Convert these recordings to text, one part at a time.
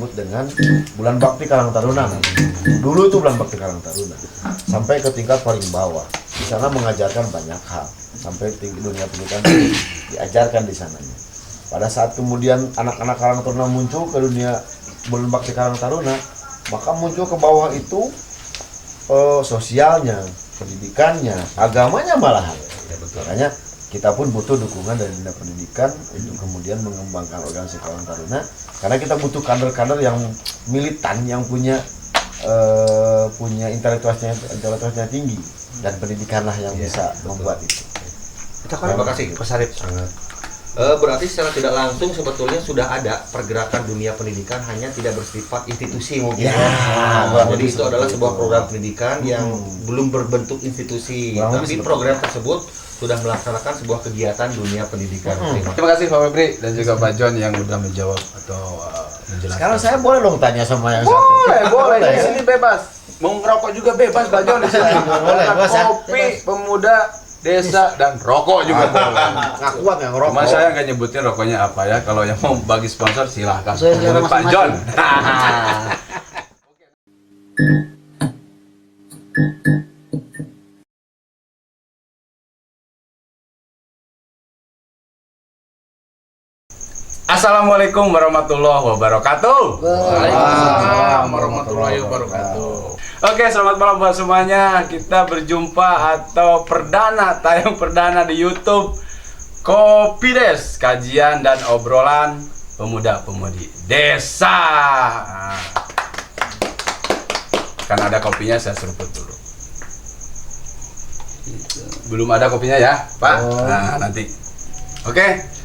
disebut dengan Bulan Bakti Karang Taruna. Dulu itu Bulan Bakti Karang Taruna sampai ke tingkat paling bawah. Di sana mengajarkan banyak hal sampai tinggi dunia pendidikan diajarkan di sananya. Pada saat kemudian anak-anak Karang Taruna muncul ke dunia Bulan Bakti Karang Taruna, maka muncul ke bawah itu sosialnya, pendidikannya, agamanya malahan. Makanya kita pun butuh dukungan dari Dinas Pendidikan untuk kemudian mengembangkan organisasi Karang Taruna, karena kita butuh kader-kader yang militan, yang punya intelektualitasnya tinggi, dan pendidikanlah yang bisa membuat itu. Terima kasih Pak Sarip. Berarti secara tidak langsung sebetulnya sudah ada pergerakan dunia pendidikan, hanya tidak bersifat institusi mungkin. Jadi itu adalah sebuah program pendidikan yang belum berbentuk institusi, tapi program tersebut sudah melaksanakan sebuah kegiatan dunia pendidikan. Terima kasih Pak Febri dan juga Pak John yang sudah menjawab atau menjelaskan. Sekarang saya boleh dong tanya sama yang satu? Boleh. Di sini bebas. Mau ngerokok juga bebas Pak John di sini. Boleh, Kopi, pemuda, desa dan rokok juga boleh. Nggak kuat nggak ngerokok. Cuma saya nggak nyebutin rokoknya apa ya. Kalau yang mau bagi sponsor silahkan. Sesuai selera Menurut Pak John. Assalamualaikum warahmatullahi wabarakatuh. Waalaikumsalam warahmatullahi wabarakatuh. Oke, selamat malam buat semuanya. Kita berjumpa atau tayang perdana di YouTube Kopides, kajian dan obrolan pemuda-pemudi desa. Kan ada kopinya, saya seruput dulu. Belum ada kopinya ya, Pak? Nah, nanti. Oke.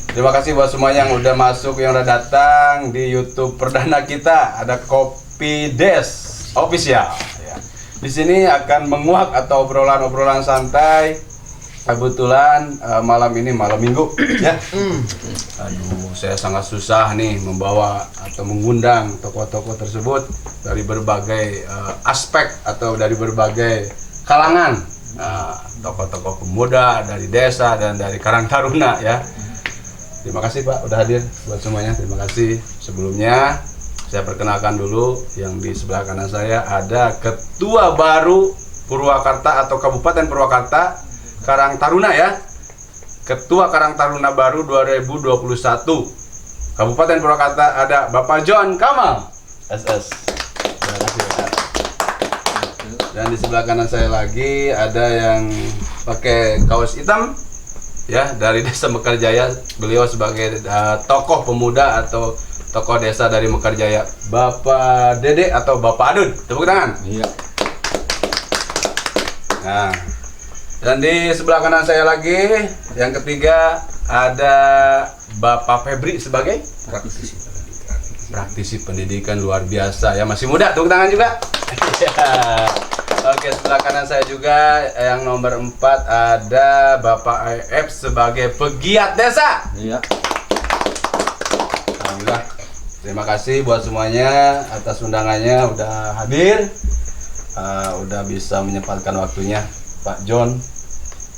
Terima kasih buat semuanya yang udah masuk, yang udah datang di YouTube perdana kita. Ada Kopides Official. Ya. Di sini akan menguak atau obrolan-obrolan santai. Kebetulan malam ini malam Minggu, ya. Aduh, saya sangat susah nih membawa atau mengundang tokoh-tokoh tersebut dari berbagai aspek atau dari berbagai kalangan. Tokoh-tokoh pemuda dari desa dan dari Karang Taruna, ya. Terima kasih Pak udah hadir buat semuanya. Terima kasih. Sebelumnya saya perkenalkan dulu yang di sebelah kanan saya ada Ketua baru Purwakarta atau Kabupaten Purwakarta Karang Taruna, ya. Ketua Karang Taruna baru 2021 Kabupaten Purwakarta ada Bapak John Kamal SS. Terima kasih Pak. Dan di sebelah kanan saya lagi ada yang pakai kaos hitam, ya, dari Desa Mekarjaya. Beliau sebagai tokoh pemuda atau tokoh desa dari Mekarjaya, Bapak Dede atau Bapak Adun. Tepuk tangan. Iya. Nah, dan di sebelah kanan saya lagi yang ketiga ada Bapak Febri sebagai praktisi pendidikan luar biasa, ya, masih muda. Tepuk tangan juga. Oke, sebelah kanan saya juga yang nomor 4 ada Bapak EF sebagai pegiat desa. Iya. Alhamdulillah. Terima kasih buat semuanya atas undangannya, udah hadir, udah bisa menyempatkan waktunya. Pak John,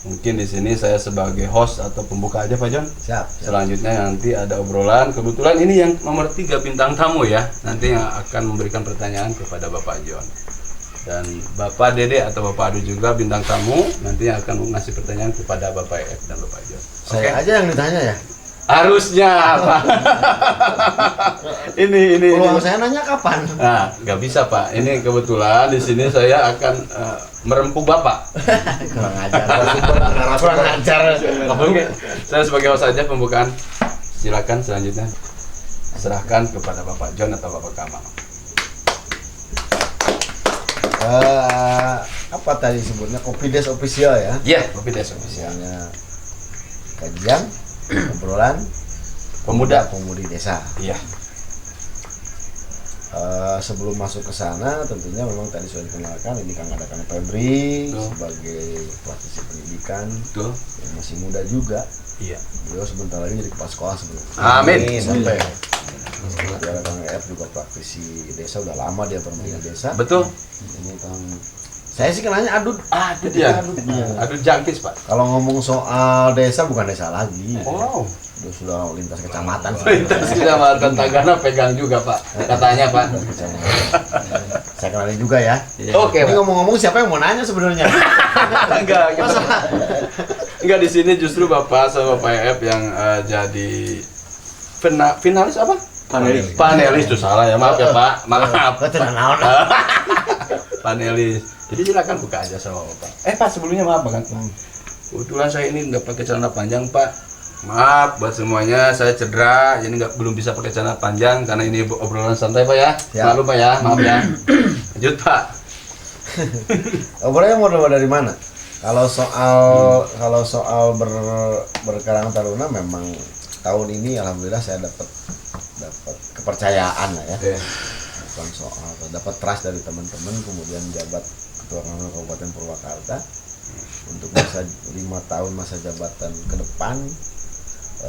mungkin di sini saya sebagai host atau pembuka aja Pak John. Siap. Selanjutnya nanti ada obrolan. Kebetulan ini yang nomor 3 bintang tamu, ya. Nanti yang akan memberikan pertanyaan kepada Bapak John. Dan Bapak Dede atau Bapak Adu juga bintang tamu, nanti yang akan ngasih pertanyaan kepada Bapak EF dan Bapak John. Saya aja yang ditanya ya. Harusnya Pak. ini. Peluang saya nanya kapan? Nah, nggak bisa Pak. Ini kebetulan di sini saya akan merempuk Bapak. Kurang ajar. Kurang ajar. Oke, saya sebagai host saja pembukaan. Silakan selanjutnya serahkan kepada Bapak John atau Bapak Kamal. Apa tadi sebutnya Kopides Official, ya? Iya, Kopides Official. Misalnya kajian, obrolan pemuda-pemudi desa. Iya. Sebelum masuk ke sana, tentunya memang tadi sudah dikenalkan, ini Kang Febri sebagai praktisi pendidikan, yang masih muda juga. Iya. Beliau sebentar lagi jadi kepala sekolah sebelum. Amin. Sampai. Ada Kang EF juga praktisi desa, udah lama dia bermain di desa. Betul. Ini Kang Saya sih kenanya adut. Adut ya. Adut jangkis, Pak. Kalau ngomong soal desa bukan desa lagi. Oh. Sudah lintas kecamatan. Lintas kecamatan Tagana pegang juga, Pak. Katanya, Pak. Saya kenalin juga ya. Oke, Ini Pak. ngomong-ngomong siapa yang mau nanya sebenarnya? Enggak, enggak di sini justru Bapak sama Pak Ep yang jadi finalis apa? Panelis. Panelis itu salah ya, maaf ya Pak. Maaf. Betul naon. Panelis. Jadi silakan buka aja sama Bapak. Pak sebelumnya maaf banget. Kebetulan saya ini nggak pakai celana panjang Pak. Maaf buat semuanya, saya cedera, jadi belum bisa pakai celana panjang karena ini obrolan santai Pak ya. Maklum Pak ya, maaf ya. Lanjut Pak. Obrolannya mau dari mana? Kalau soal berkarang taruna memang tahun ini alhamdulillah saya dapat kepercayaan lah ya. Bukan soal dapat trust dari teman-teman, kemudian jabat ketua Kabupaten Purwakarta untuk masa 5 tahun masa jabatan ke depan.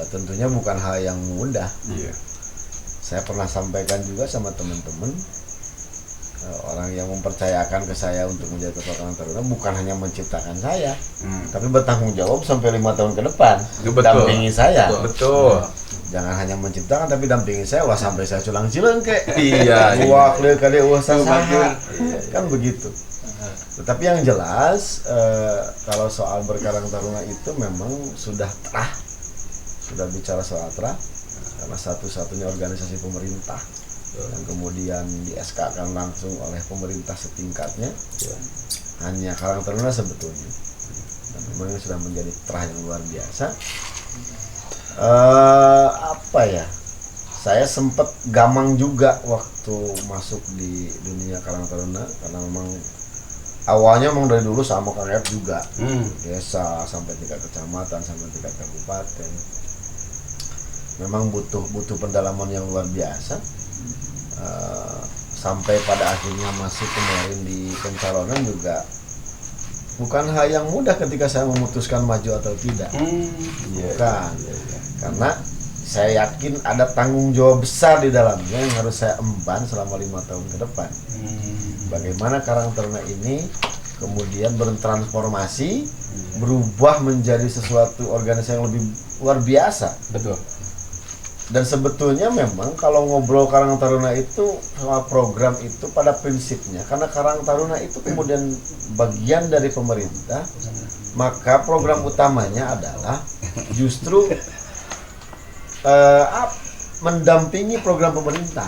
Tentunya bukan hal yang mudah. Saya pernah sampaikan juga sama teman-teman, orang yang mempercayakan ke saya untuk menjadi ketua Karang Taruna bukan hanya menciptakan saya, tapi bertanggung jawab sampai 5 tahun ke depan. Dampingi saya. Betul. Jangan hanya menciptakan tapi dampingi saya, wah sampai saya culang cileng ke. Iya. Wah, kali usaha kan begitu. Tetapi yang jelas kalau soal berkarang taruna itu memang sudah bicara soal terah karena satu-satunya organisasi pemerintah dan kemudian di SK-kan langsung oleh pemerintah setingkatnya hanya Karang Taruna sebetulnya, dan memang sudah menjadi terah yang luar biasa. Saya sempat gamang juga waktu masuk di dunia Karang Taruna karena memang awalnya memang dari dulu sama Kang Ep juga, desa sampai tingkat kecamatan sampai tingkat kabupaten. Memang butuh pendalaman yang luar biasa, sampai pada akhirnya masuk kemarin di pencalonan juga bukan hal yang mudah ketika saya memutuskan maju atau tidak. Bukan, karena saya yakin ada tanggung jawab besar di dalamnya yang harus saya emban selama 5 tahun ke depan. Bagaimana Karang Taruna ini kemudian bertransformasi, berubah menjadi sesuatu organisasi yang lebih luar biasa. Betul. Dan sebetulnya memang kalau ngobrol Karang Taruna itu soal program itu pada prinsipnya karena Karang Taruna itu kemudian bagian dari pemerintah, maka program utamanya adalah justru mendampingi program pemerintah.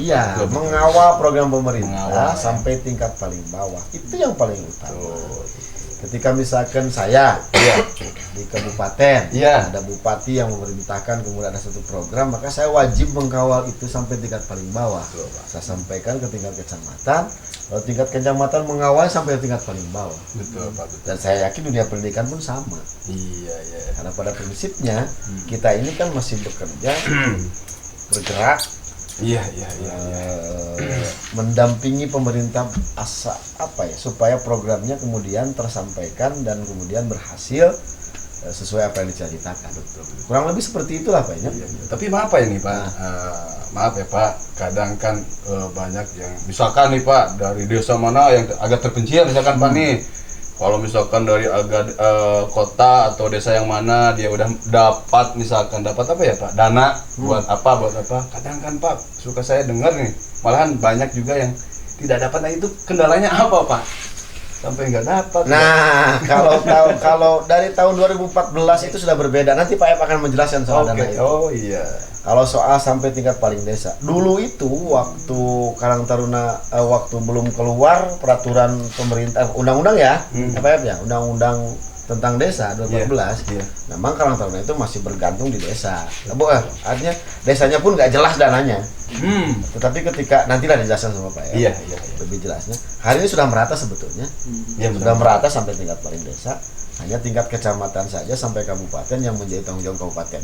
Iya, mengawal program pemerintah sampai tingkat paling bawah. Itu yang paling utama. Ketika misalkan saya di kabupaten, ada bupati yang memerintahkan kemudian ada satu program, maka saya wajib mengkawal itu sampai tingkat paling bawah. Saya sampaikan ke tingkat kecamatan, lalu tingkat kecamatan mengawal sampai tingkat paling bawah. Betul, Pak. Betul. Dan saya yakin dunia pendidikan pun sama. Karena pada prinsipnya kita ini kan masih bekerja, bergerak, mendampingi pemerintah supaya programnya kemudian tersampaikan dan kemudian berhasil sesuai apa yang diceritakan. Kurang lebih seperti itulah Pak. Tapi maaf Pak ini Pak, maaf ya Pak, kadang kan banyak yang misalkan nih Pak dari desa mana yang agak terpencil misalkan Pak nih, kalau misalkan dari agak kota atau desa yang mana dia udah dapat misalkan dapat apa ya Pak, dana buat apa, kadang kan Pak suka saya dengar nih malahan banyak juga yang tidak dapat. Nah itu kendalanya apa Pak sampai nggak dapat? Nah kalau dari tahun 2014 itu sudah berbeda. Nanti Pak Ep akan menjelaskan soal dana itu. Oh iya. Kalau soal sampai tingkat paling desa, dulu itu waktu Karang Taruna waktu belum keluar peraturan pemerintah undang-undang ya, undang-undang tentang desa 2014, memang Karang Taruna itu masih bergantung di desa. Artinya desanya pun nggak jelas dananya. Tetapi ketika nantilah dijelaskan sama Pak Ep, lebih jelasnya. Hari ini sudah merata sebetulnya, sudah merata sampai tingkat paling desa. Hanya tingkat kecamatan saja sampai kabupaten yang menjadi tanggung jawab kabupaten.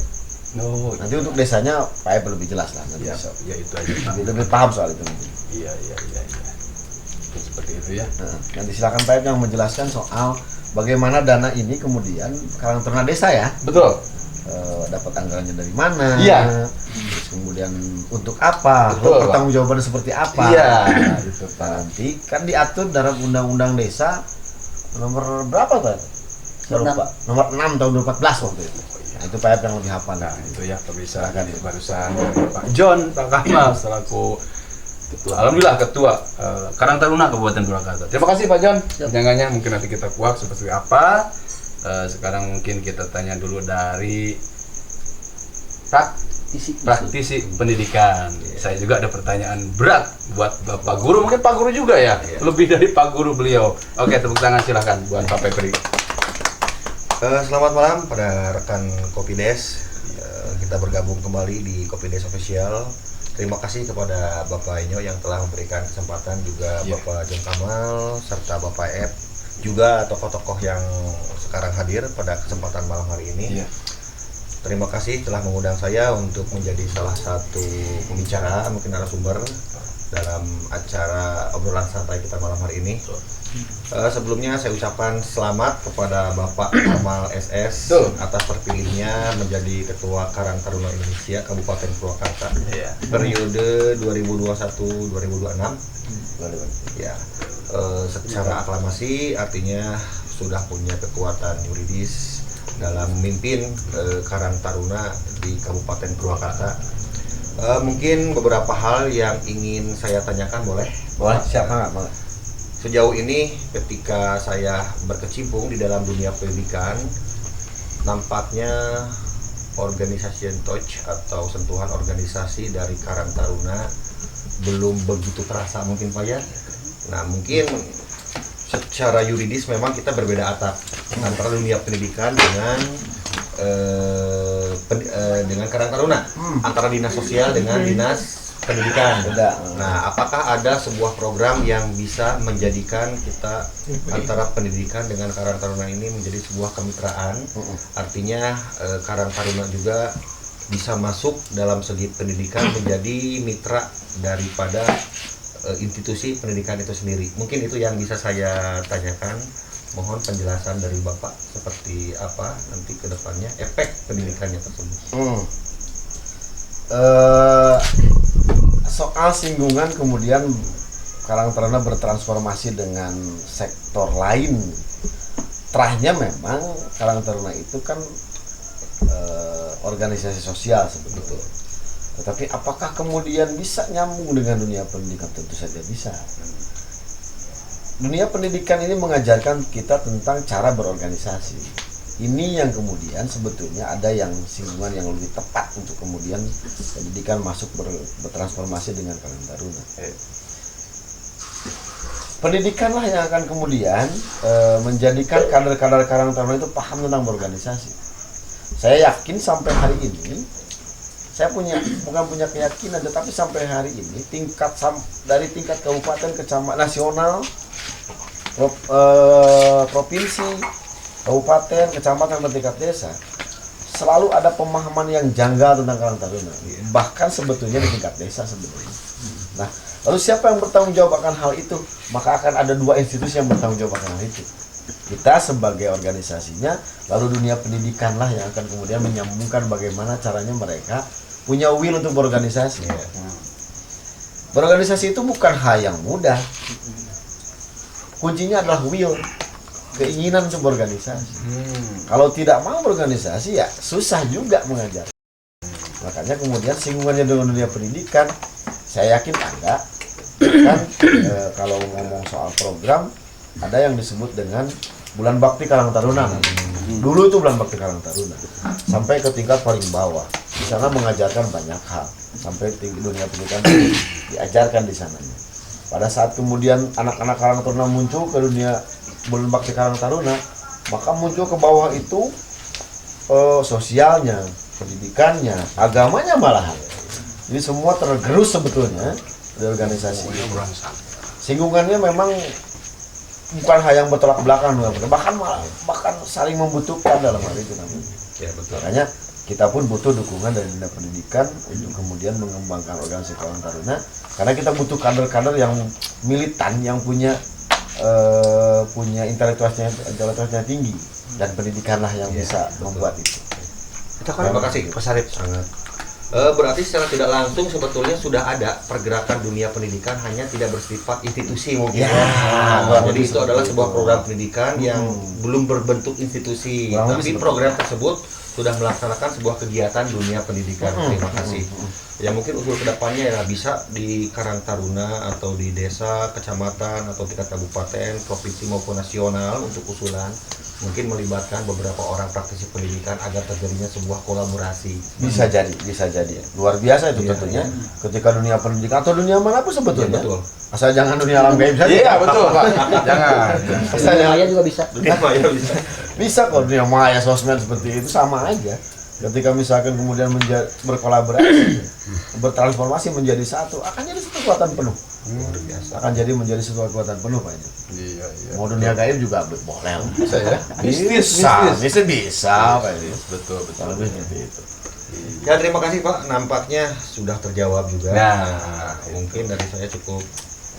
Nanti untuk desanya Pak Ep lebih jelas lah nanti. Itu aja. Lebih paham soal itu. Iya. Seperti itu ya. Nanti silakan Pak Ep yang menjelaskan soal bagaimana dana ini kemudian Karang Taruna desa ya. Betul. Dapat anggarannya dari mana? Iya. Terus kemudian untuk apa, Betul, pertanggungjawabannya seperti apa. Iya, Itu Pak. Nanti kan diatur dalam undang-undang desa nomor berapa Pak? Saya lupa. Nomor 6 tahun 2014 waktu itu. Nah, itu Pak yang lebih hafal. Nah itu ya pemirsa kan barusan dari Pak John Pak Kamal selaku ketua, alhamdulillah ketua Karang Taruna Kabupaten Purwakarta. Terima kasih Pak John. Jangannya mungkin nanti kita kuak seperti apa. Sekarang mungkin kita tanya dulu dari praktisi pendidikan. Saya juga ada pertanyaan berat buat Bapak Guru, mungkin Pak Guru juga ya, lebih dari Pak Guru beliau. Oke, tepuk tangan silahkan buat Pak Pepri. Selamat malam pada rekan Kopi Des. Kita bergabung kembali di Kopi Des Official. Terima kasih kepada Bapak Enyo yang telah memberikan kesempatan, juga Bapak John Kamal serta Bapak Ep, juga tokoh-tokoh yang sekarang hadir pada kesempatan malam hari ini. Terima kasih telah mengundang saya untuk menjadi salah satu pembicara, mungkin narasumber dalam acara obrolan santai kita malam hari ini. Sebelumnya saya ucapkan selamat kepada Bapak Kamal SS atas terpilihnya menjadi Ketua Karang Taruna Indonesia Kabupaten Purwakarta periode 2021-2026. Ya, secara aklamasi artinya sudah punya kekuatan yuridis dalam memimpin Karang Taruna di Kabupaten Purwakarta. Mungkin beberapa hal yang ingin saya tanyakan, boleh? Boleh, siapa nggak? Sejauh ini ketika saya berkecimpung di dalam dunia pendidikan, nampaknya organisasi touch atau sentuhan organisasi dari Karang Taruna belum begitu terasa mungkin Pak ya. Nah mungkin secara yuridis memang kita berbeda atap antara dunia pendidikan dengan Karang Taruna, antara dinas sosial dengan dinas pendidikan. Nah, apakah ada sebuah program yang bisa menjadikan kita antara pendidikan dengan Karang Taruna ini menjadi sebuah kemitraan? Artinya Karang Taruna juga bisa masuk dalam segi pendidikan menjadi mitra daripada institusi pendidikan itu sendiri. Mungkin itu yang bisa saya tanyakan. Mohon penjelasan dari Bapak seperti apa nanti ke depannya efek pendidikannya tersebut. Soal singgungan kemudian Karang Taruna bertransformasi dengan sektor lain. Terahnya memang Karang Taruna itu kan organisasi sosial sebetulnya. Tetapi apakah kemudian bisa nyambung dengan dunia pendidikan? Tentu saja bisa. Dunia pendidikan ini mengajarkan kita tentang cara berorganisasi. Ini yang kemudian sebetulnya ada yang singgungan yang lebih tepat untuk kemudian pendidikan masuk bertransformasi dengan Karang Taruna. Pendidikanlah yang akan kemudian menjadikan kader-kader Karang Taruna itu paham tentang berorganisasi. Saya yakin sampai hari ini, saya bukan punya keyakinan, tetapi sampai hari ini dari tingkat kabupaten, kecamatan, nasional, provinsi, kabupaten, kecamatan, dan tingkat desa selalu ada pemahaman yang janggal tentang Karang Taruna. Bahkan sebetulnya di tingkat desa sebetulnya. Nah, lalu siapa yang bertanggung jawab akan hal itu? Maka akan ada dua institusi yang bertanggung jawab akan hal itu. Kita sebagai organisasinya, lalu dunia pendidikan lah yang akan kemudian menyambungkan bagaimana caranya mereka punya will untuk berorganisasi. Berorganisasi itu bukan hal yang mudah. Kuncinya adalah will, keinginan untuk berorganisasi. Kalau tidak mau berorganisasi ya susah juga mengajar. Makanya kemudian singgungannya dengan dunia pendidikan, saya yakin ada. Kan kalau ngomong soal program, ada yang disebut dengan Bulan Bakti Karang Taruna. Dulu itu Bulan Bakti Karang Taruna. Sampai ke tingkat paling bawah. Di sana mengajarkan banyak hal. Sampai dunia pendidikan diajarkan di sananya. Pada saat kemudian anak-anak Karang Taruna muncul ke dunia Bulan Bakti Karang Taruna, maka muncul ke bawah itu sosialnya, pendidikannya, agamanya malahan. Jadi semua tergerus sebetulnya di organisasi. Singgungannya memang bukan hal yang bertolak belakang, bahkan saling membutuhkan dalam hal itu namanya. Ya, betul. Makanya kita pun butuh dukungan dari dinas pendidikan untuk kemudian mengembangkan organisasi Karang Taruna, karena kita butuh kader-kader yang militan, yang punya intelektualitasnya tinggi, dan pendidikanlah yang bisa membuat itu. Terima kasih Pak Sarip, sangat Berarti secara tidak langsung sebetulnya sudah ada pergerakan dunia pendidikan, hanya tidak bersifat institusi mungkin. Jadi itu adalah sebuah program pendidikan yang belum berbentuk institusi, tapi program tersebut sudah melaksanakan sebuah kegiatan dunia pendidikan. Terima kasih. Ya mungkin usul kedepannya ya bisa di Karang Taruna atau di desa, kecamatan atau tingkat kabupaten, provinsi maupun nasional untuk usulan. Mungkin melibatkan beberapa orang praktisi pendidikan agar terjadinya sebuah kolaborasi. Bisa jadi. Luar biasa itu tentunya. Ketika dunia pendidikan atau dunia manapun sebetulnya. Betul. Asal jangan dunia alam gaib saja. Iya betul Pak. Jangan. Asal Maya juga bisa. Dunia maya bisa. Bisa kok dunia maya sosmed seperti itu sama aja. Ketika misalkan kemudian berkolaborasi, bertransformasi menjadi satu, akan jadi satu kekuatan penuh. Luar biasa. Akan jadi menjadi satu kekuatan penuh Pak. Iya. Mau dunia gaib juga boleh. Bisa ya. Bisa Pak. Betul. Lebih seperti itu. Ya terima kasih Pak, nampaknya sudah terjawab juga. Nah, mungkin dari saya cukup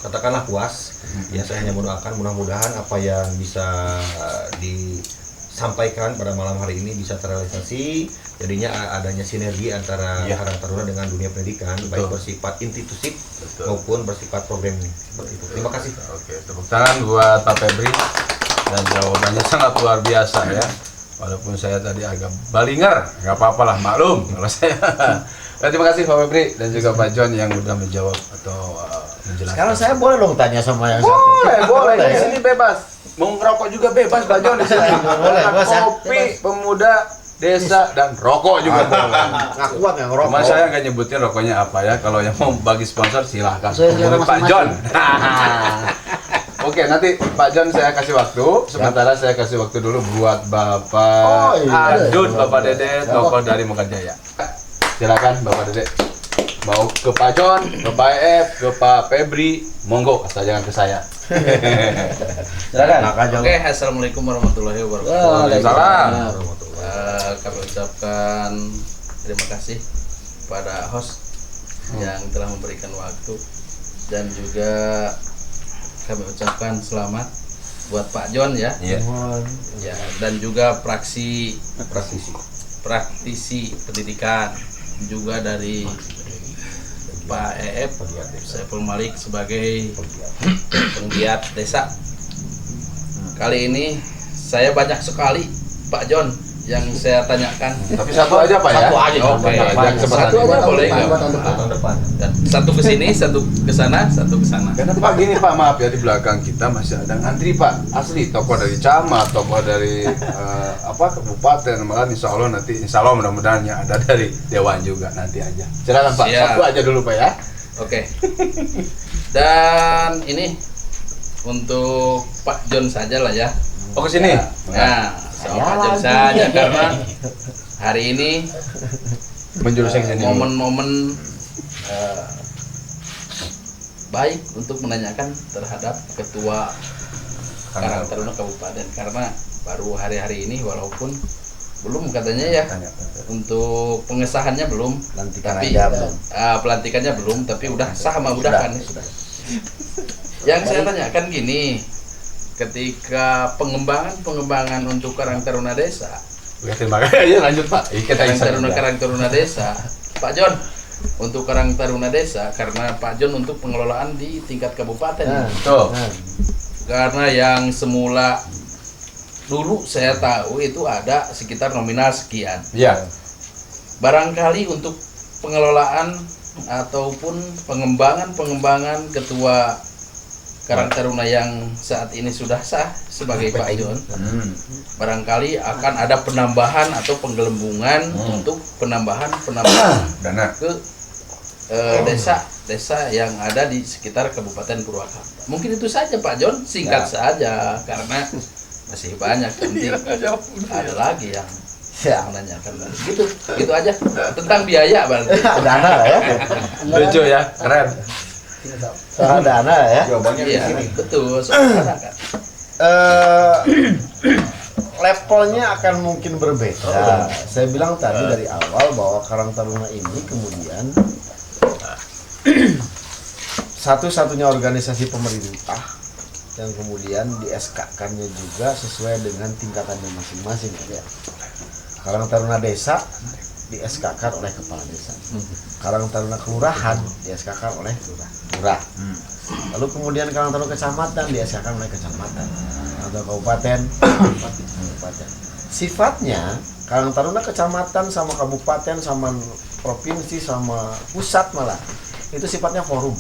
katakanlah puas. Ya saya hanya mendoakan mudah-mudahan apa yang bisa disampaikan pada malam hari ini bisa terrealisasi. Jadinya adanya sinergi antara Karang Taruna dengan dunia pendidikan, baik bersifat institusi maupun bersifat programming seperti itu. Terima kasih. Oke, tepuk tangan buat Pak Febri dan jawabannya sangat luar biasa ya. Walaupun saya tadi agak balinger, nggak apa-apa lah, maklum kalau saya. Terima kasih Pak Febri dan juga Pak John yang udah menjawab atau menjelaskan. Sekarang saya boleh dong tanya sama yang satu. Boleh. Di sini bebas. Mau ngerokok juga bebas Pak John di sini. Boleh, bebas ya. Kopi, pemuda, desa dan rokok juga boleh. Nggak kuat nggak ngerokok. Cuma saya nggak nyebutin rokoknya apa ya. Kalau yang mau bagi sponsor silahkan. Saya Hubungi Pak masing-masing. John. Oke, nanti Pak John saya kasih waktu. Sementara saya kasih waktu dulu buat Bapak Adun, Bapak Dede, tokoh dari Mekarjaya. Silakan Bapak Dede. Mau ke Pak John, ke Pak Ef, ke Pak Febri, monggo, asal jangan ke saya. Silakan. Oke, assalamualaikum warahmatullahi wabarakatuh. Waalaikumsalam. Kami ucapkan terima kasih pada host yang telah memberikan waktu dan juga kami ucapkan selamat buat Pak John ya. Iya. Ya, dan juga praktisi pendidikan juga dari Pak EF Saiful Malik sebagai penggiat desa. Kali ini saya banyak sekali Pak John yang saya tanyakan. Tapi satu aja Pak ya. Satu aja. Oke, Satu satu aja boleh nggak? Tahun depan. Dan satu ke sini, satu ke sana, satu ke sana. Karena Pak gini Pak, maaf ya, di belakang kita masih ada ngantri Pak, asli tokoh dari camat, tokoh dari kabupaten, malah insya Allah mudah-mudahan ya ada dari Dewan juga nanti aja. Silakan Pak, Siap. satu aja dulu Pak ya. Oke. Dan ini untuk Pak John saja lah ya. Oh ke sini. Nah, soal Pak John saja karena hari ini Menjurus yang sini. momen-momen baik untuk menanyakan terhadap Ketua Karang Taruna Kabupaten karena baru hari-hari ini walaupun belum katanya ya untuk pengesahannya belum, Pelantikan tapi aja belum. pelantikannya belum, tapi udah sah sama udah kan. Yang saya tanyakan gini, ketika pengembangan untuk Karang Taruna Desa, Oke, terima kasih. Lanjut Pak. Karang Taruna Desa, Pak John untuk Karang Taruna Desa karena Pak John untuk pengelolaan di tingkat kabupaten. Tuh. Karena yang semula dulu saya tahu itu ada sekitar nominal sekian. Iya. Barangkali untuk pengelolaan ataupun pengembangan Ketua Karang Taruna yang saat ini sudah sah sebagai Pak John, barangkali akan ada penambahan atau penggelembungan untuk penambahan Dana. ke desa yang ada di sekitar Kabupaten Purwakarta. Mungkin itu saja Pak John, singkat saja karena masih banyak nanti ada lagi yang menanyakan gitu aja tentang biaya berarti. Dana lah ya. Lucu ya, keren. Soal dana ya. Jawabannya di Iya, sini. betul. Soalnya kan. Levelnya akan mungkin berbeda. Saya bilang tadi dari awal bahwa Karang Taruna ini kemudian satu-satunya organisasi pemerintah yang kemudian di SK-kannya juga sesuai dengan tingkatannya masing-masing ya. Karang Taruna Desa di SK-kan oleh kepala desa. Karang Taruna kelurahan di SK-kan oleh lurah. Lalu kemudian Karang Taruna kecamatan di SK-kan oleh kecamatan atau kabupaten. Sifatnya Karang Taruna kecamatan sama kabupaten sama provinsi sama pusat malah itu sifatnya forum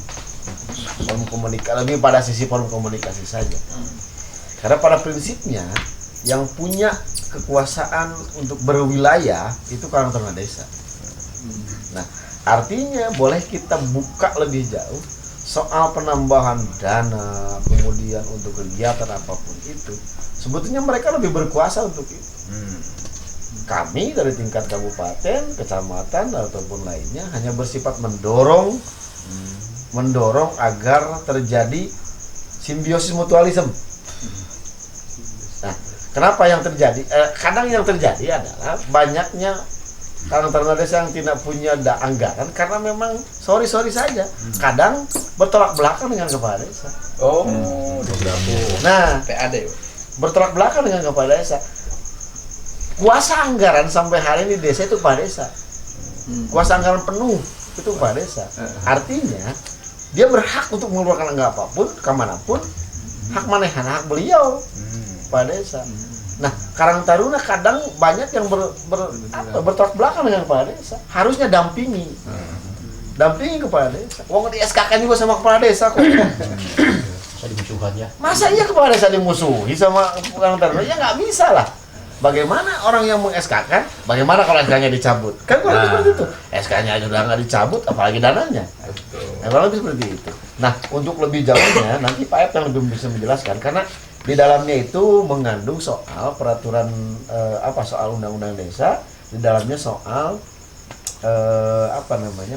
komunikasi, lebih pada sisi forum komunikasi saja. Karena pada prinsipnya yang punya kekuasaan untuk berwilayah itu Karang Taruna desa. Nah, artinya boleh kita buka lebih jauh soal penambahan dana, kemudian untuk kegiatan apapun itu. Sebetulnya mereka lebih berkuasa untuk itu. Kami dari tingkat kabupaten, kecamatan ataupun lainnya hanya bersifat mendorong agar terjadi simbiosis mutualisme. Nah, kenapa yang terjadi? Kadang yang terjadi adalah banyaknya Karang Taruna desa yang tidak punya anggaran karena memang sorry saja. Kadang bertolak belakang dengan kepala desa. Nah, PAD. bertolak belakang dengan kepala desa. Kuasa anggaran sampai hari ini desa itu kepala desa. Kuasa anggaran penuh itu kepala desa. Artinya dia berhak untuk mengeluarkan anggaran apapun, kemanapun, hak manehan, hak beliau kepala desa. Nah, Karang Taruna kadang banyak yang bertolak belakang dengan kepala desa. Harusnya dampingi kepala desa. Wong di SK-kan juga sama kepala desa kok. Dimusuhan ya. Masa iya kepala desa dimusuhi sama Karang Taruna? Ya nggak bisa lah. Bagaimana orang yang meng-SK-kan, bagaimana kalau SK-nya dicabut? Kan kurang seperti itu. SK-nya aja udah nggak dicabut, apalagi dananya. Kurang lebih seperti itu. Nah, untuk lebih jauhnya, nanti Pak Ep yang lebih bisa menjelaskan, karena di dalamnya itu mengandung soal peraturan, soal undang-undang desa, di dalamnya soal,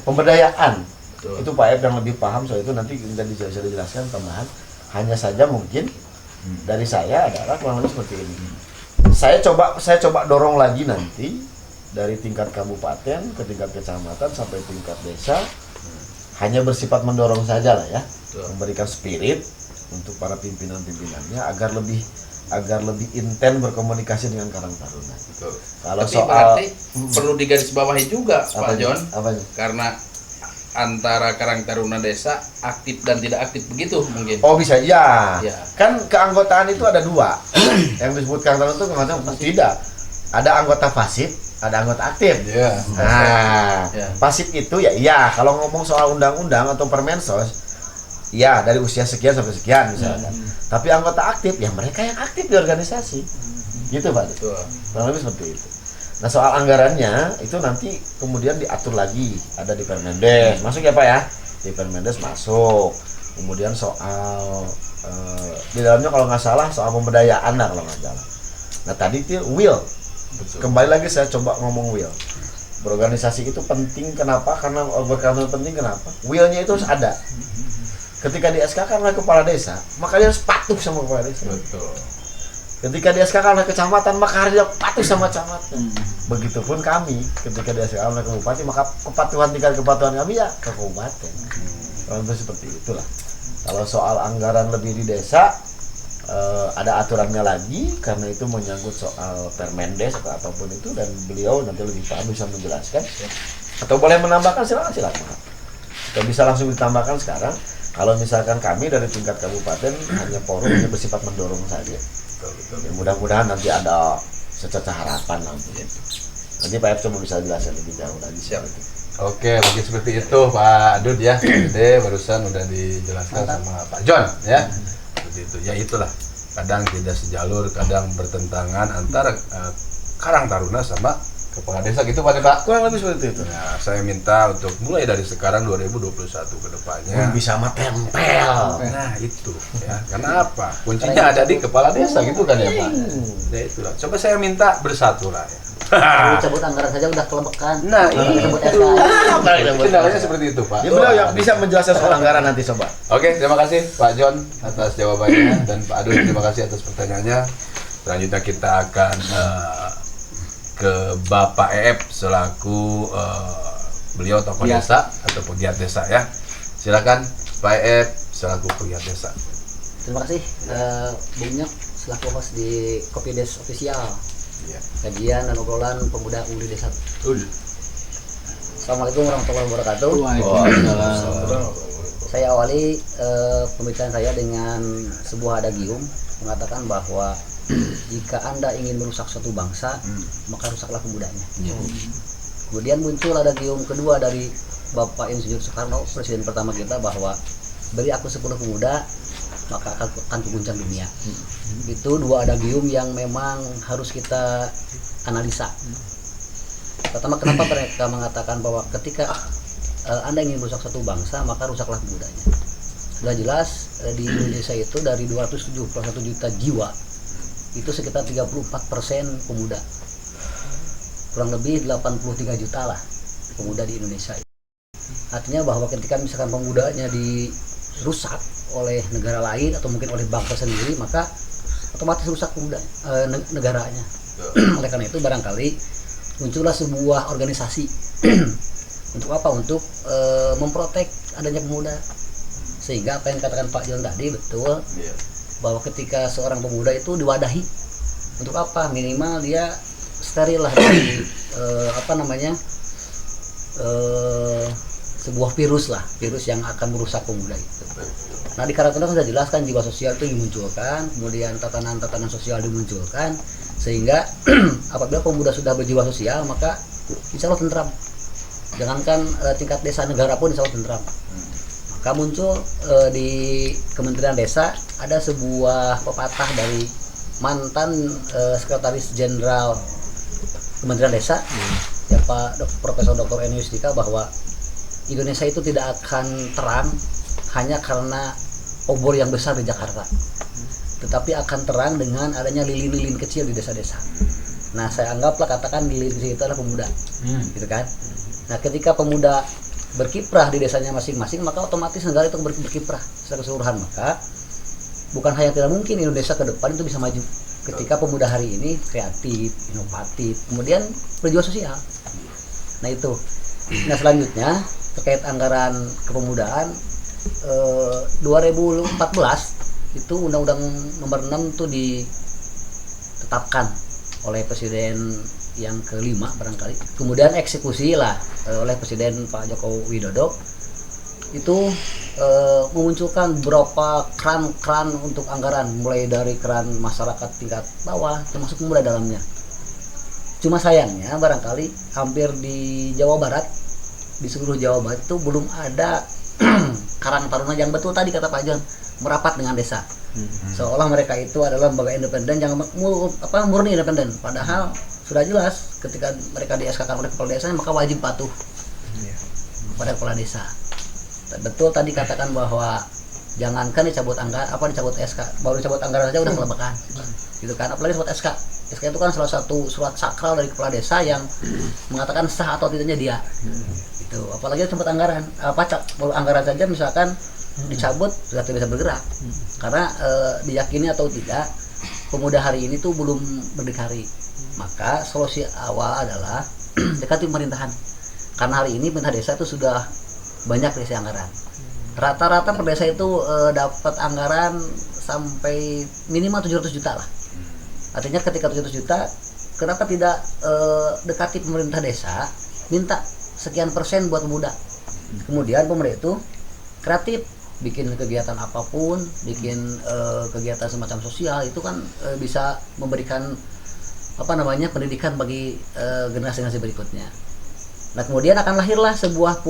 pemberdayaan. Betul. Itu Pak Ep yang lebih paham soal itu, nanti kita bisa dijelaskan tambahan. Hanya saja mungkin dari saya adalah kurang lebih seperti ini. Saya coba dorong lagi nanti dari tingkat kabupaten ke tingkat kecamatan sampai tingkat desa, hanya bersifat mendorong saja lah ya. Betul. Memberikan spirit untuk para pimpinan-pimpinannya agar lebih intens berkomunikasi dengan Karang Taruna. Betul. Kalau Tapi soal berarti perlu digarisbawahi juga Pak John, apanya? karena antara Karang Taruna desa aktif dan tidak aktif begitu mungkin. Oh bisa, ya. Ya. Kan keanggotaan itu ada dua. Yang disebut Karang Taruna itu keanggotaan tidak. Ada anggota pasif, ada anggota aktif. Iya. Nah, Ya. pasif itu ya iya, kalau ngomong soal undang-undang atau Permensos, ya dari usia sekian sampai sekian misalkan. Tapi anggota aktif, ya mereka yang aktif di organisasi. Gitu Pak. Betul. Kurang lebih seperti itu. Nah soal anggarannya itu nanti kemudian diatur lagi, ada di Permendes, masuk ya Pak ya, di Permendes masuk. Kemudian soal di dalamnya kalau nggak salah soal pemberdayaan lah kalau nggak salah. Nah tadi itu will, kembali lagi saya coba ngomong will. Berorganisasi itu penting kenapa? Karena berkantor penting kenapa? Willnya itu harus ada. Ketika di SK kan oleh kepala desa, maka dia harus patuh sama kepala desa. Betul. Ketika dia SK oleh kecamatan, maka harus dia patuh sama kecamatan. Begitupun kami, ketika dia SK oleh kabupaten, maka tingkat kepatuhan kami ya ke kabupaten. Kalau itu seperti itulah. Kalau soal anggaran lebih di desa, ada aturannya lagi, karena itu menyangkut soal Permendes atau apapun itu, dan beliau nanti lebih paham bisa menjelaskan. Atau boleh menambahkan silakan. Atau bisa langsung ditambahkan sekarang. Kalau misalkan kami dari tingkat kabupaten hanya forum hanya bersifat mendorong saja. Ya, mudah-mudahan nanti ada secerca harapan nanti. Nanti Pak Ep coba bisa jelaskan lebih jauh lagi. Siap. Oke, mungkin seperti itu Pak Dud ya. Jadi barusan udah dijelaskan sama Pak John ya. Seperti itu. Ya itulah. Kadang tidak sejalur, kadang bertentangan antara Karang Taruna sama kepala desa gitu Pak. Kurang lebih seperti itu. Nah, saya minta untuk mulai dari sekarang 2021 ke depannya. Bisa mah tempel. Nah, itu ya. Karena apa? Kuncinya ada di kepala desa gitu kan ya, Pak. Ya itulah. Coba saya minta bersatu lah ya. Kalau cabut anggaran saja udah kelebekan. Nah, Cabut itu. SK. Kendalanya seperti itu, Pak. Ya beliau yang bisa menjelaskan soal anggaran nanti coba. Oke, terima kasih Pak John atas jawabannya dan Pak Adul terima kasih atas pertanyaannya. Selanjutnya kita akan ke Bapak Eep selaku beliau tokoh desa atau pegiat desa ya. Silakan Pak Eep selaku pegiat desa. Terima kasih Bung Nyok selaku host di Kopi Des Official. Iya. Kajian dan obrolan pemuda Uli Desa. Assalamualaikum warahmatullahi wabarakatuh. Waalaikumsalam. Saya awali pembicaraan saya dengan sebuah adagium mengatakan bahwa jika Anda ingin merusak suatu bangsa, maka rusaklah pemudanya. Kemudian muncul adagium kedua dari Bapak Insinyur Soekarno, presiden pertama kita, bahwa beri aku 10 pemuda, maka akan kuguncang dunia. Itu dua adagium yang memang harus kita analisa. Pertama, kenapa mereka mengatakan bahwa ketika Anda ingin merusak satu bangsa, maka rusaklah pemudanya. Sudah jelas di Indonesia itu dari 271 juta jiwa, itu sekitar 34% pemuda. Kurang lebih 83 juta lah pemuda di Indonesia. Artinya bahwa ketika misalkan pemudanya dirusak oleh negara lain atau mungkin oleh bangsa sendiri, maka otomatis rusak pemuda negaranya. Oleh karena itu barangkali muncullah sebuah organisasi untuk apa? Untuk memprotek adanya pemuda, sehingga apa yang dikatakan Pak John tadi betul, bahwa ketika seorang pemuda itu diwadahi untuk apa? Minimal dia steril lah dari sebuah virus yang akan merusak pemuda itu. Nah, di karantina sudah jelaskan jiwa sosial itu dimunculkan, kemudian tatanan-tatanan sosial dimunculkan, sehingga apabila pemuda sudah berjiwa sosial, maka insya Allah tentram. Jangankan tingkat desa, negara pun insya Allah tentram. Maka muncul di Kementerian Desa ada sebuah pepatah dari mantan Sekretaris Jenderal Kementerian Desa, ya Pak Profesor Dr. Eni Yustika, bahwa Indonesia itu tidak akan terang hanya karena obor yang besar di Jakarta, tetapi akan terang dengan adanya lilin-lilin kecil di desa-desa. Nah, saya anggaplah katakan lilin kecil itu adalah pemuda, gitu kan. Nah, ketika pemuda berkiprah di desanya masing-masing, maka otomatis negara itu berkiprah secara keseluruhan. Maka bukan hanya tidak mungkin Indonesia ke depan itu bisa maju ketika pemuda hari ini kreatif, inovatif, kemudian berjiwa sosial. Nah, itu. Nah, selanjutnya terkait anggaran kepemudaan 2014 itu Undang-Undang Nomor 6 itu ditetapkan oleh Presiden yang kelima barangkali, kemudian eksekusi lah oleh Presiden Pak Joko Widodo. Itu memunculkan beberapa kran untuk anggaran, mulai dari kran masyarakat tingkat bawah termasuk pemuda dalamnya. Cuma sayangnya barangkali hampir di Jawa Barat, di seluruh Jawa Barat itu belum ada Karang Taruna yang betul tadi kata Pak John, merapat dengan desa. Seolah mereka itu adalah lembaga independen yang murni independen, padahal sudah jelas ketika mereka di-SK-kan oleh kepala desa, maka wajib patuh kepada kepala desa. Betul tadi katakan bahwa jangankan dicabut dicabut SK, baru dicabut anggaran saja udah kelebakan, gitu kan. Apalagi dicabut SK. SK itu kan salah satu surat sakral dari kepala desa yang mengatakan sah atau tidaknya dia. Itu apalagi dicabut anggaran, baru anggaran saja misalkan dicabut sudah tidak bisa bergerak, karena diyakini atau tidak pemuda hari ini tuh belum berdikari. Maka solusi awal adalah dekati pemerintahan, karena hari ini pemerintah desa itu sudah banyak desa anggaran. Rata-rata per desa itu dapat anggaran sampai minimal 700 juta lah. Artinya ketika 700 juta, kenapa tidak dekati pemerintah desa, minta sekian persen buat pemuda. Kemudian pemerintah itu kreatif, bikin kegiatan apapun, bikin kegiatan semacam sosial, itu kan bisa memberikan pendidikan bagi generasi berikutnya. Nah, kemudian akan lahirlah sebuah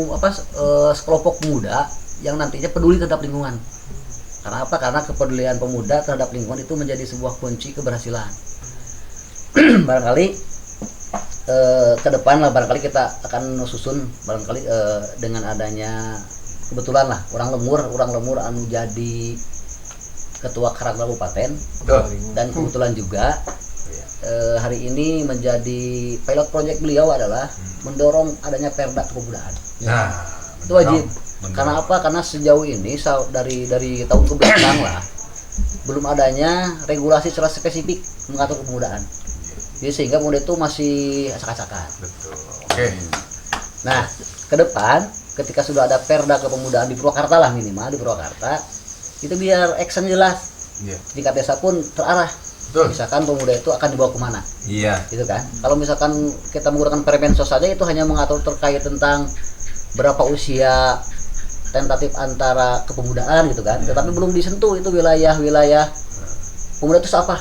sekelompok pemuda yang nantinya peduli terhadap lingkungan. Karena apa? Karena kepedulian pemuda terhadap lingkungan itu menjadi sebuah kunci keberhasilan. Barangkali ke depan lah barangkali kita akan susun barangkali dengan adanya kebetulan lah orang lemur anu jadi ketua Karang Kabupaten, dan kebetulan juga hari ini menjadi pilot project beliau adalah mendorong adanya perda kepemudaan. Nah, itu wajib. Karena apa? Karena sejauh ini dari tahun ke belakang lah belum adanya regulasi secara spesifik mengatur kepemudaan. Jadi sehingga pemuda itu masih acak-acakan. betul. Oke. Nah, ke depan ketika sudah ada perda kepemudaan di Purwakarta lah, minimal di Purwakarta, itu biar action jelas. Iya. Tingkat desa pun terarah. Betul. Misalkan pemuda itu akan dibawa kemana, Iya. gitu kan? Kalau misalkan kita menggunakan Permensos saja itu hanya mengatur terkait tentang berapa usia tentatif antara kepemudaan gitu kan, tetapi belum disentuh itu wilayah-wilayah pemuda itu apa?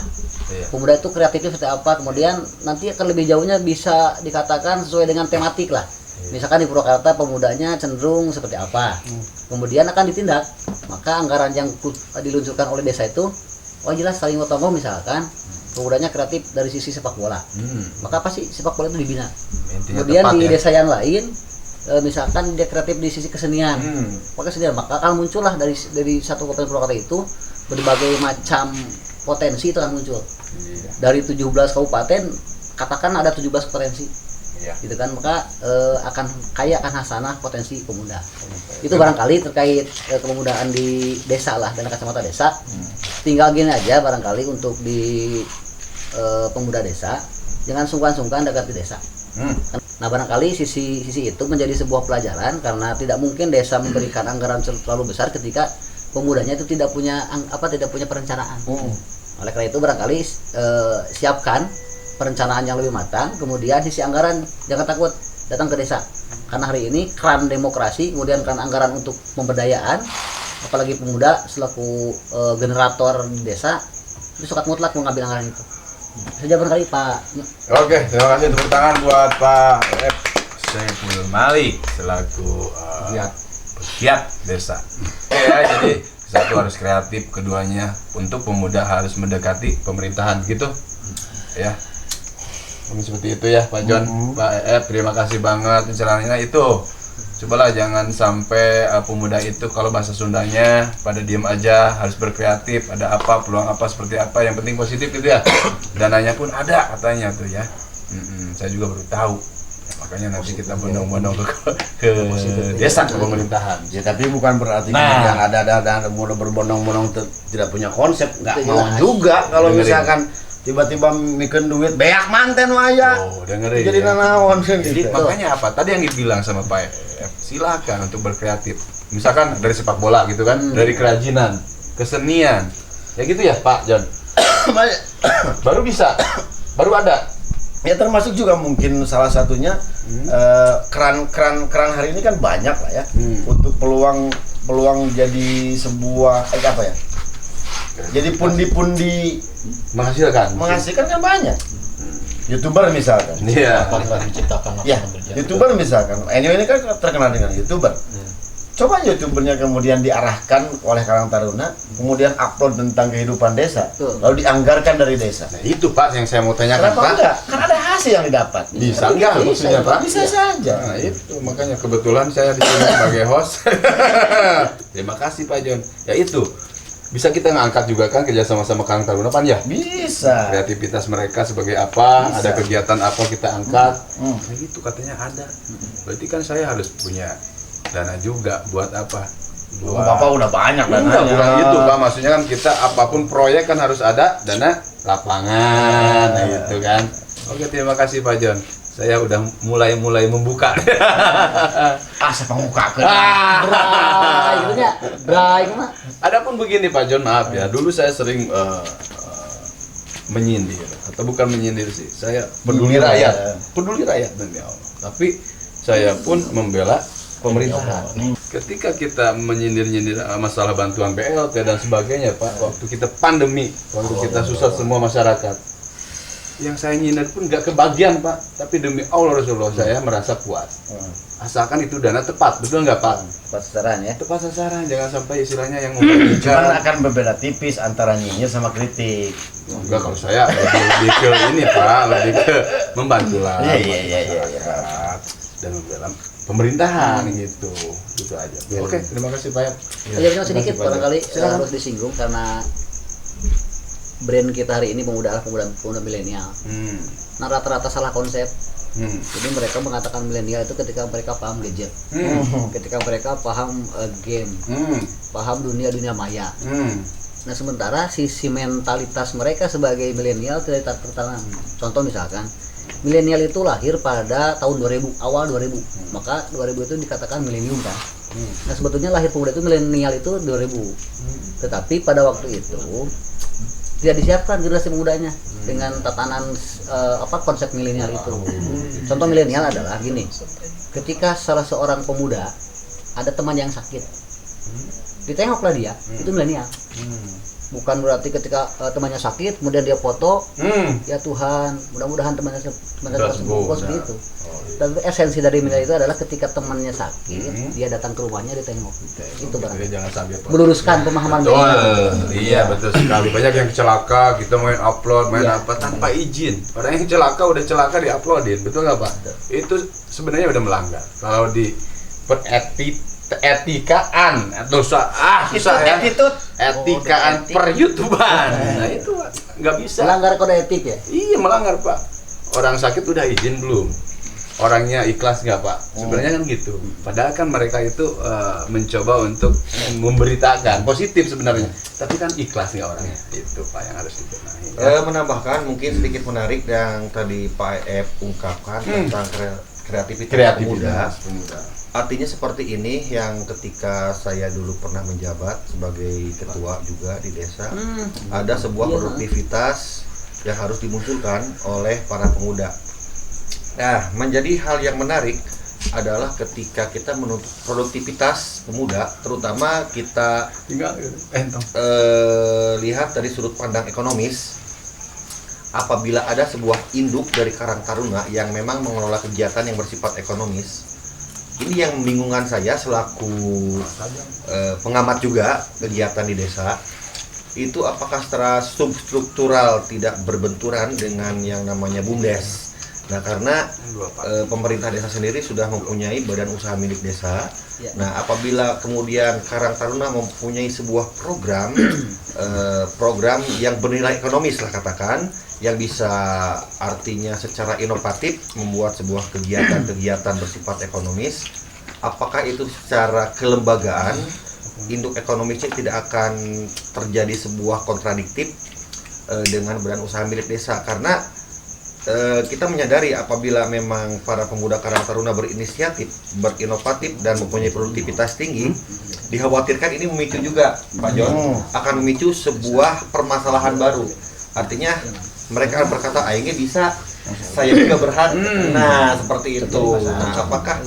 Iya. Pemuda itu kreatifnya seperti apa? Kemudian nanti akan lebih jauhnya bisa dikatakan sesuai dengan tematik lah. Misalkan di Purwakarta pemudanya cenderung seperti apa, kemudian akan ditindak. Maka anggaran yang diluncurkan oleh desa itu, oh jelas saling gotong royong misalkan pemudanya kreatif dari sisi sepak bola, maka pasti sepak bola itu dibina. Intinya Kemudian tepat di ya. desa yang lain, misalkan dia kreatif di sisi kesenian, maka akan muncullah dari satu kabupaten Purwakarta itu berbagai macam potensi itu akan muncul. Dari 17 kabupaten, katakan ada 17 potensi. Iya. Gitu kan, maka akan kaya akan hasanah potensi pemuda. Itu barangkali terkait kepemudaan di desa lah, dan kacamata desa. Tinggal gini aja barangkali untuk di pemuda desa, jangan sungkan-sungkan dekat di desa. Nah barangkali sisi itu menjadi sebuah pelajaran, karena tidak mungkin desa memberikan anggaran terlalu besar ketika pemudanya itu tidak punya perencanaan. Oleh karena itu barangkali siapkan perencanaan yang lebih matang, kemudian sisi anggaran jangan takut datang ke desa, karena hari ini keran demokrasi, kemudian keran anggaran untuk pemberdayaan, apalagi pemuda selaku generator di desa itu sangat mutlak mengambil anggaran itu. Saja barangkali Pak. Oke, terima kasih tepuk tangan buat Pak F. Saiful Malik selaku pegiat desa. Oke ya, jadi satu harus kreatif, keduanya untuk pemuda harus mendekati pemerintahan gitu. Ya. Mungkin seperti itu ya Pak John. Pak F, terima kasih banget penjelasannya itu. Cobalah jangan sampai pemuda itu kalau bahasa Sundanya pada diem aja, harus berkreatif, ada apa, peluang apa, seperti apa, yang penting positif gitu ya. Dananya pun ada katanya tuh ya. Saya juga baru tahu. Makanya nanti kita bondong-bondong ke desa, ke pemerintahan. Ya tapi bukan berarti Nah. yang ada mudah berbondong-bondong tidak punya konsep, nggak Itu mau jelas. juga kalau Dengerin. misalkan tiba-tiba mikir duit beak manten waya. Oh, dengerin. Jadi ya. nanaon Jadi gitu. makanya apa? Tadi yang dibilang sama Pak F, silakan untuk berkreatif. Misalkan dari sepak bola gitu kan, dari kerajinan, kesenian. Ya gitu ya Pak John. Baru bisa, baru ada. Ya termasuk juga mungkin salah satunya keran hari ini kan banyak lah ya untuk peluang jadi sebuah apa ya? Jadi pundi-pundi Menghasilkan. kan banyak. YouTuber misalkan. Iya. Ya, YouTuber misalkan. Anyway ini kan terkenal dengan YouTuber. Coba YouTubernya kemudian diarahkan oleh Karang Taruna, kemudian upload tentang kehidupan desa, lalu dianggarkan dari desa. Nah, itu Pak yang saya mau tanyakan Kenapa Pak. enggak? Kan ada hasil yang didapat. Bisa enggak maksudnya Pak? Bisa saja. Nah, itu makanya kebetulan saya di sini sebagai host. Terima kasih Pak John. Ya itu. Bisa kita ngangkat juga kan kerjasama sama Karang Taruna Pan ya? Bisa. Kreativitas mereka sebagai apa, Bisa. ada kegiatan apa kita angkat. Nah itu katanya ada. Berarti kan saya harus punya dana juga buat apa? Buat Bapak udah banyak Enggak, dananya. bukan gitu Pak. Maksudnya kan kita apapun proyek kan harus ada dana lapangan, nah gitu kan. Oke, terima kasih Pak John. Saya udah mulai membuka. Asa pembukaan. Bray, gitu nya. Bray, mah. Adapun begini Pak John, maaf ya. Dulu saya sering menyindir atau bukan menyindir sih. Saya peduli Nyindir rakyat. ya. Peduli rakyat demi Allah. Tapi saya pun membela pemerintahan. Ketika kita menyindir-nyindir masalah bantuan BLT dan sebagainya Pak, waktu kita pandemi, waktu kita susah semua masyarakat, yang saya nyindir pun nggak kebagian Pak, tapi demi Allah Rasulullah saya merasa puas. Asalkan itu dana tepat, betul nggak Pak? Tepat sasaran ya. Tepat sasaran, jangan sampai istilahnya yang Cuman membagikan. akan berbeda tipis antara nyinyir sama kritik. Enggak, kalau saya lebih ke ini Pak, lebih ke membantu lah Iya, buat iya. masyarakat dan membela pemerintahan gitu aja. Oke, terima kasih Pak. Aja sedikit Terima kasih, Pak. barangkali Silakan. harus disinggung karena brand kita hari ini pemuda milenial. Nah rata-rata salah konsep. Jadi mereka mengatakan milenial itu ketika mereka paham gadget, ketika mereka paham game, paham dunia maya. Nah sementara sisi mentalitas mereka sebagai milenial tidak tertanam. Contoh misalkan milenial itu lahir pada tahun 2000, awal 2000, maka 2000 itu dikatakan milenium kan. Nah sebetulnya lahir pemuda itu milenial itu 2000, tetapi pada waktu itu tidak disiapkan generasi mudanya dengan tatanan konsep milenial itu. Contoh milenial adalah gini, ketika salah seorang pemuda ada teman yang sakit, ditengoklah dia, itu milenial. Bukan berarti ketika temannya sakit kemudian dia foto, ya Tuhan mudah-mudahan temannya sembuh, seperti itu. Dan esensi dari milenial itu adalah ketika temannya sakit, dia datang ke rumahnya, ditengok. Itu barangkali Jangan sampai meluruskan pemahaman betul. milenial. Iya betul sekali. Banyak yang celaka, kita main upload, main apa tanpa izin. Orang yang celaka udah celaka diuploadin, betul nggak Pak? Itu sebenarnya udah melanggar. Kalau di etikaan susah ya. Etikaan per YouTuber. Nah itu nggak bisa. Melanggar kode etik ya. Iya melanggar Pak. Orang sakit udah izin belum? Orangnya ikhlas nggak Pak? Sebenarnya kan gitu. Padahal kan mereka itu mencoba untuk memberitakan positif sebenarnya. Tapi kan ikhlas nggak orangnya? Itu Pak yang harus dibenahi. Menambahkan mungkin sedikit menarik yang tadi Pak Ef ungkapkan tentang kreativitas pemuda. Artinya seperti ini yang ketika saya dulu pernah menjabat sebagai ketua juga di desa, ada sebuah produktivitas yang harus dimunculkan oleh para pemuda. Nah, menjadi hal yang menarik adalah ketika kita menuntut produktivitas pemuda, terutama kita lihat dari sudut pandang ekonomis. Apabila ada sebuah induk dari Karang Taruna yang memang mengelola kegiatan yang bersifat ekonomis, ini yang membingungkan saya selaku pengamat juga kegiatan di desa, itu apakah secara substruktural tidak berbenturan dengan yang namanya BUMDes. Nah, karena pemerintah desa sendiri sudah mempunyai badan usaha milik desa. Nah, apabila kemudian Karang Taruna mempunyai sebuah program program yang bernilai ekonomis lah katakan, yang bisa artinya secara inovatif membuat sebuah kegiatan-kegiatan bersifat ekonomis, apakah itu secara kelembagaan induk ekonomisnya tidak akan terjadi sebuah kontradiktif dengan badan usaha milik desa? Karena kita menyadari apabila memang para pemuda Karang Taruna berinisiatif, berinovatif dan mempunyai produktivitas tinggi, dikhawatirkan ini memicu juga Pak John akan memicu sebuah permasalahan baru. Artinya mereka berkata, ini bisa, saya juga berhak. Nah, seperti itu. Nah, apakah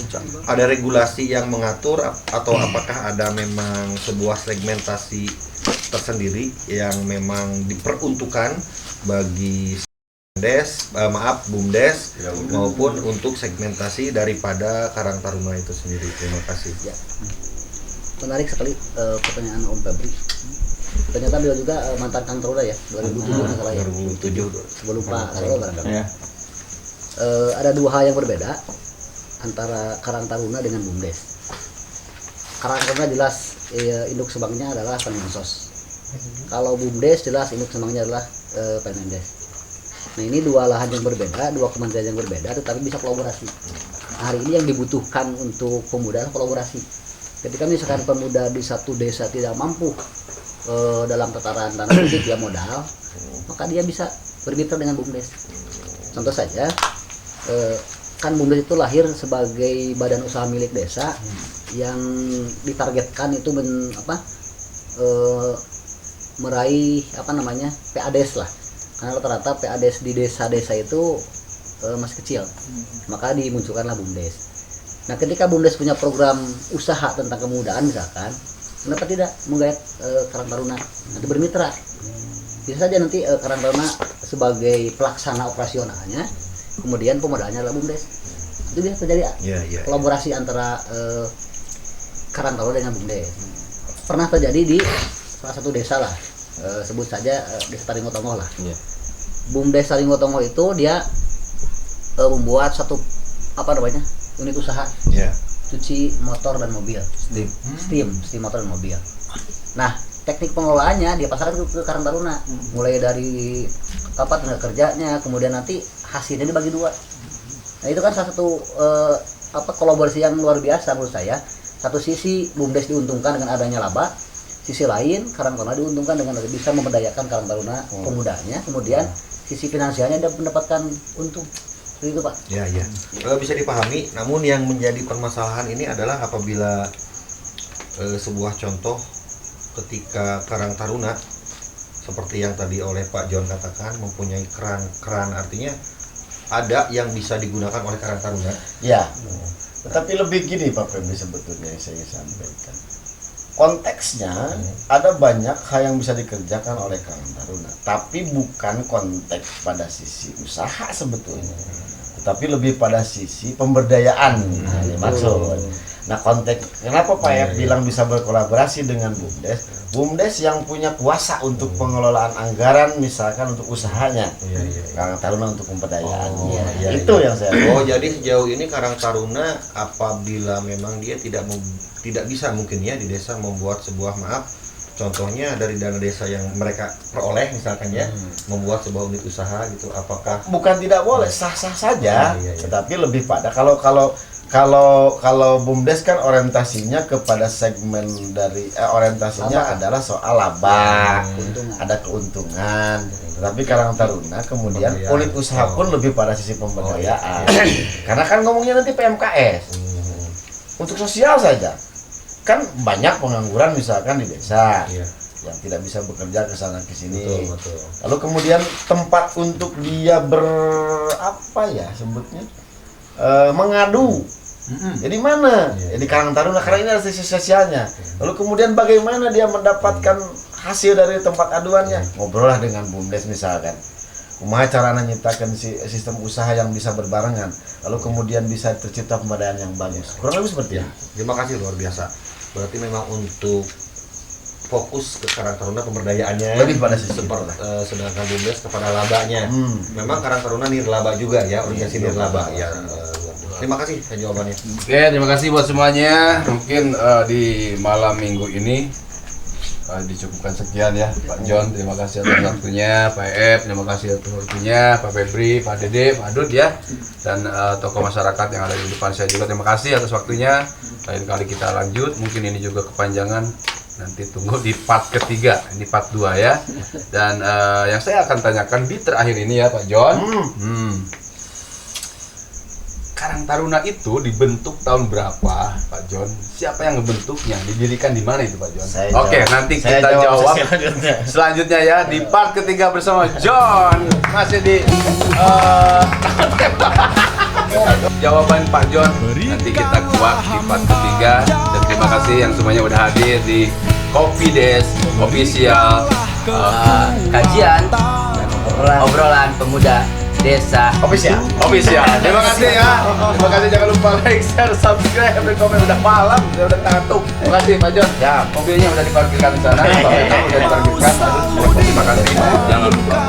ada regulasi yang mengatur atau apakah ada memang sebuah segmentasi tersendiri yang memang diperuntukkan bagi BUMDes maupun untuk segmentasi daripada Karang Taruna itu sendiri? Terima kasih. Ya. Menarik sekali pertanyaan Om Febri. Ternyata beliau juga mantan Kang Taruna ya, 2007 salah ya. 2007 sebelum Pak Solo barangkali. Ada dua hal yang berbeda antara Karang Taruna dengan BUMDes. Karang Taruna jelas induk sembangnya adalah Permensos. Kalau BUMDes jelas induk sembangnya adalah Permendes. Nah, ini dua lahan yang berbeda, dua kementerian yang berbeda, tetapi bisa kolaborasi. Nah, hari ini yang dibutuhkan untuk pemuda adalah kolaborasi. Ketika misalkan pemuda di satu desa tidak mampu dalam tataran tanah kutip ya modal, maka dia bisa bermitra dengan BUMDes. Contoh saja, kan BUMDes itu lahir sebagai badan usaha milik desa yang ditargetkan itu meraih PADes lah. Karena rata-rata PADes di desa-desa itu masih kecil, maka dimunculkanlah BUMDes. Nah, ketika BUMDes punya program usaha tentang kemudaan misalkan, kenapa tidak menggayat Karang Taruna nanti bermitra? Bisa saja nanti Karang Taruna sebagai pelaksana operasionalnya, kemudian pemodalnya adalah BUMDes. Itu bisa terjadi kolaborasi antara Karang Taruna dengan BUMDes. Pernah terjadi di salah satu desa lah, sebut saja desa Taringotongo lah. BUMDes Taringotongo itu dia membuat satu unit usaha cuci motor dan mobil, steam motor dan mobil. Nah, teknik pengelolaannya dia pasarkan ke Karang Taruna, mulai dari tenaga kerjanya, kemudian nanti hasilnya dibagi dua. Nah, itu kan salah satu kolaborasi yang luar biasa menurut saya. Satu sisi BUMDes diuntungkan dengan adanya laba, sisi lain Karang Taruna diuntungkan dengan bisa memberdayakan Karang Taruna pemudanya, kemudian sisi finansialnya dia mendapatkan untung. Itu Pak. Bisa dipahami. Namun yang menjadi permasalahan ini adalah apabila sebuah contoh ketika Karang Taruna seperti yang tadi oleh Pak John katakan, mempunyai keran artinya ada yang bisa digunakan oleh Karang Taruna. Ya, tetapi lebih gini Pak Febri sebetulnya yang saya ingin sampaikan. Konteksnya ada banyak hal yang bisa dikerjakan oleh Karang Taruna, tapi bukan konteks pada sisi usaha sebetulnya, tetapi lebih pada sisi pemberdayaan. Nah, ini maksud. Nah, konteks kenapa Pak Ep bilang bisa berkolaborasi dengan BUMDes yang punya kuasa untuk pengelolaan anggaran misalkan untuk usahanya, Karang Taruna untuk pemberdayaan. Itu yang saya. Oh, jadi sejauh ini Karang Taruna apabila memang dia tidak bisa mungkin ya di desa membuat sebuah contohnya dari dana desa yang mereka peroleh misalkan ya, membuat sebuah unit usaha gitu, apakah bukan tidak boleh, sah-sah saja, tetapi lebih pada kalau BUMDes kan orientasinya kepada segmen dari orientasinya adalah soal laba, ada keuntungan. Tetapi Karang Taruna kemudian unit usaha pun lebih pada sisi pemberdayaan. Karena kan ngomongnya nanti PMKS. Untuk sosial saja. Kan banyak pengangguran misalkan di desa. Yang tidak bisa bekerja ke sana ke sini. betul. Lalu kemudian tempat untuk dia sebutnya mengadu. Jadi mana? Jadi Karang Taruna karena ini ada sisi sosialnya. Lalu kemudian bagaimana dia mendapatkan hasil dari tempat aduannya? Ngobrollah dengan BUMDes misalkan. Kumaha caranya nyiptakan sistem usaha yang bisa berbarengan. Lalu kemudian bisa tercipta pemberdayaan yang bagus. Kurang lebih seperti itu. Terima kasih, luar biasa. Berarti memang untuk fokus ke Karang Taruna pemberdayaannya Lebih pada sisi sedangkan BUMDes kepada labanya. Memang Karang Taruna nirlaba juga ya, organisasi nirlaba ya. Terima kasih jawabannya. Oke, terima kasih buat semuanya. Mungkin di malam minggu ini dicukupkan sekian ya, Pak John. Terima kasih atas waktunya, Pak Ep. Terima kasih atas waktunya, Pak Febri, Pak Dede, Pak Adut ya, dan tokoh masyarakat yang ada di depan saya juga. Terima kasih atas waktunya. Lain kali kita lanjut. Mungkin ini juga kepanjangan. Nanti tunggu di part ketiga, ini part 2 ya. Dan yang saya akan tanyakan di terakhir ini ya, Pak John. Karang Taruna itu dibentuk tahun berapa, Pak John? Siapa yang ngebentuknya? Didirikan di mana itu, Pak John? Oke, nanti kita jawab selanjutnya ya di part ketiga bersama John. Masih di jawaban Pak John. Nanti kita kuak di part ketiga. Dan terima kasih yang semuanya udah hadir di Kopi Des Official Kajian obrolan pemuda desa Official. Terima kasih ya. Terima kasih, jangan lupa like, share, subscribe, dan komen. Udah malam, udah ngantuk. Terima kasih Pak John. Ya, mobilnya udah diparkirkan di sana. Udah diparkirkan. Terima kasih. Jangan lupa.